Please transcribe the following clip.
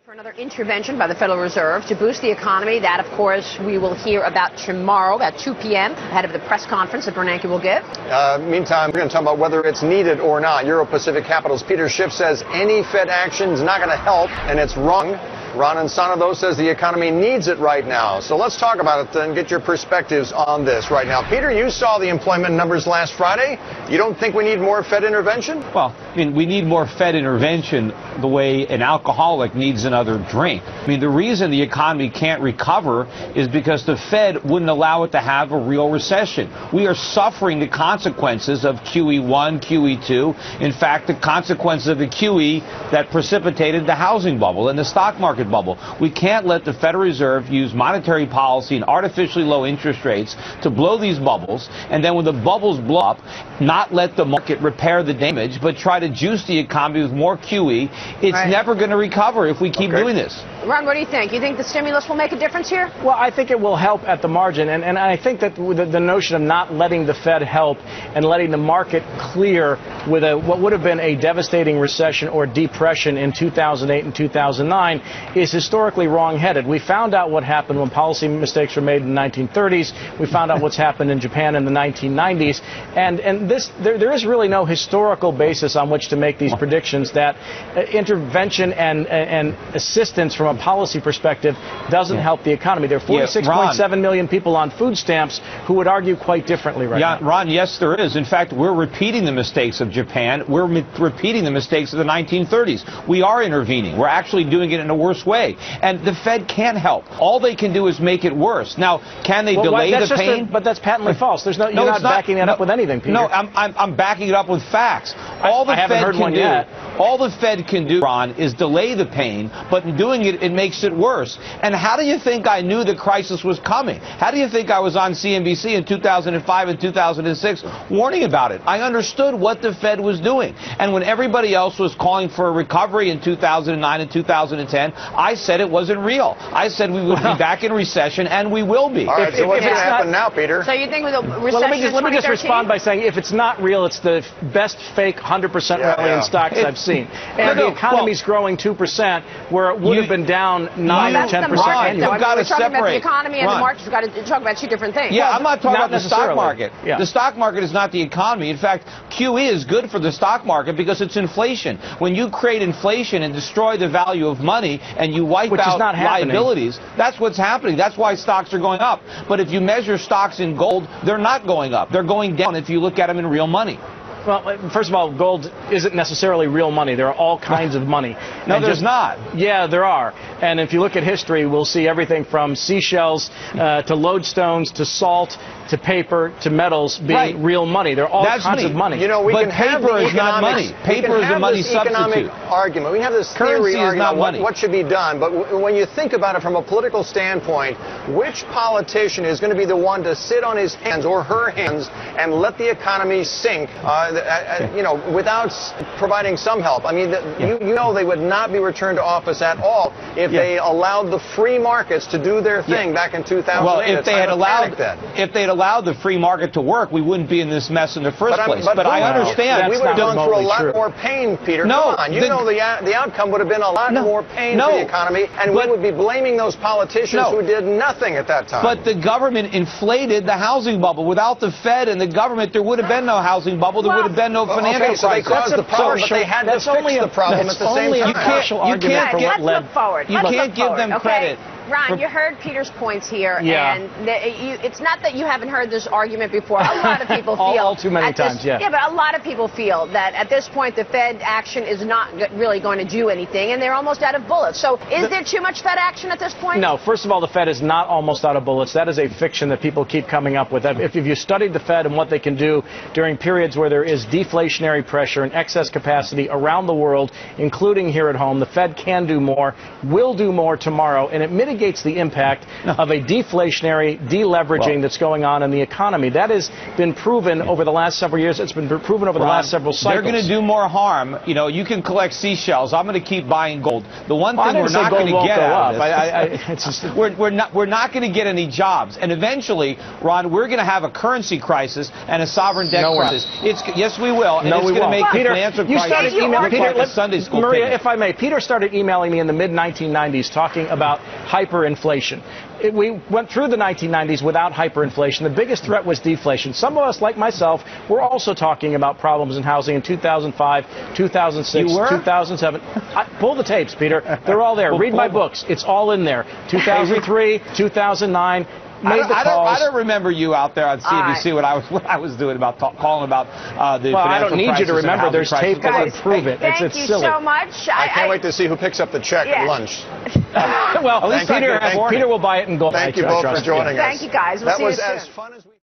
For another intervention by the Federal Reserve to boost the economy. That, of course, we will hear about tomorrow at 2 p.m. ahead of the press conference that Bernanke will give. Meantime, we're going to talk about whether it's needed or not. Euro-Pacific Capital's Peter Schiff says any Fed action is not going to help, and it's wrong. Ron Insana, though, says the economy needs it right now. So let's talk about it and get your perspectives on this right now. Peter, you saw the employment numbers last Friday. You don't think we need more Fed intervention? Well, I mean, we need more Fed intervention the way an alcoholic needs another drink. I mean, the reason the economy can't recover is because the Fed wouldn't allow it to have a real recession. We are suffering the consequences of QE1, QE2. In fact, the consequences of the QE that precipitated the housing bubble and the stock market bubble. We can't let the Federal Reserve use monetary policy and artificially low interest rates to blow these bubbles, and then when the bubbles blow up, not let the market repair the damage, but try to juice the economy with more QE. It's never going to recover if we keep doing this. Ron, what do you think? You think the stimulus will make a difference here? Well, I think it will help at the margin, and I think that the notion of not letting the Fed help and letting the market clear with what would have been a devastating recession or depression in 2008 and 2009 is historically wrong-headed. We found out what happened when policy mistakes were made in the 1930s. We found out what's happened in Japan in the 1990s, and there is really no historical basis on which to make these predictions that intervention and assistance from a policy perspective doesn't help the economy. There are 46.7 million people on food stamps who would argue quite differently right now. Ron, yes, there is. In fact, we're repeating the mistakes of Japan. We're repeating the mistakes of the 1930s. We are intervening. We're actually doing it in a worse way. And the Fed can't help. All they can do is make it worse. Now, can they delay the pain? But that's patently false. You're not backing that up with anything, Peter. No, I'm backing it up with facts. All the Fed can do, Ron, is delay the pain, but in doing it, it makes it worse. And how do you think I knew the crisis was coming? How do you think I was on CNBC in 2005 and 2006 warning about it? I understood what the Fed was doing. And when everybody else was calling for a recovery in 2009 and 2010, I said it wasn't real. I said we would be back in recession, and we will be. All right, so what's going to happen now, Peter? So you think with a recession let me just respond by saying if it's not real, it's the best fake 100% rally in stocks I've seen. And the economy's growing 2%, where it would have been down 9 or 10% annually. You've got to separate. About the economy and the markets. We've got to talk about two different things. Yeah, I'm not talking about the stock market. The stock market is not the economy. In fact, QE is good for the stock market because it's inflation. When you create inflation and destroy the value of money and you wipe out liabilities, that's what's happening. That's why stocks are going up. But if you measure stocks in gold, they're not going up. They're going down if you look at them in real money. Well, first of all, gold isn't necessarily real money. There are all kinds of money. No, there's not. Yeah, there are. And if you look at history, we'll see everything from seashells to lodestones to salt to paper to metals being real money. There are all kinds of money. You know, but paper is not money. Paper is a money substitute. Argument. We have this theory argument about what should be done. But when you think about it from a political standpoint, which politician is going to be the one to sit on his hands or her hands and let the economy sink? You know, without providing some help. I mean, you know they would not be returned to office at all if they allowed the free markets to do their thing back in 2008. Well, if they had allowed the free market to work, we wouldn't be in this mess in the first place. But I understand. We would have gone through a lot more pain, Peter. No, come on. You know the outcome would have been a lot more pain for the economy, and we would be blaming those politicians who did nothing at that time. But the government inflated the housing bubble. Without the Fed and the government, there would have been no housing bubble. There would have been no financial crisis. So they caused the problem, but they had to fix the problem at the same time. Let's look forward. You can't give them credit. Ron, you heard Peter's points here, and it's not that you haven't heard this argument before. A lot of people feel all too many times, but a lot of people feel that at this point the Fed action is not really going to do anything, and they're almost out of bullets. So is there too much Fed action at this point? No. First of all, the Fed is not almost out of bullets. That is a fiction that people keep coming up with. If you studied the Fed and what they can do during periods where there is deflationary pressure and excess capacity around the world, including here at home, the Fed can do more, will do more tomorrow, and it mitigates mitigates the impact of a deflationary deleveraging that's going on in the economy. That has been proven over the last several years. It's been proven over the last several cycles. They're going to do more harm. You know, you can collect seashells. I'm going to keep buying gold. The one thing we're not going to get out of this, we're not going to get any jobs. And eventually, Ron, we're going to have a currency crisis and a sovereign debt crisis. Yes, we will. And it's going to make the financial crisis look like a Sunday school Maria, picnic. if I may, Peter started emailing me in the mid-1990s talking about hyperinflation. We went through the 1990s without hyperinflation. The biggest threat was deflation. Some of us, like myself, were also talking about problems in housing in 2005, 2006, 2007. Pull the tapes, Peter. They're all there. Read my books. It's all in there. 2003, 2009. I don't remember you out there on CNBC what I was doing about calling about the financial crisis. I don't need you to remember. There's tape that would prove it. Thank it's you silly. so much. I can't wait to see who picks up the check at lunch. Well, at least Peter will buy it and go. Thank you both for joining us. Thank you, guys. We'll see you soon. That was as fun as we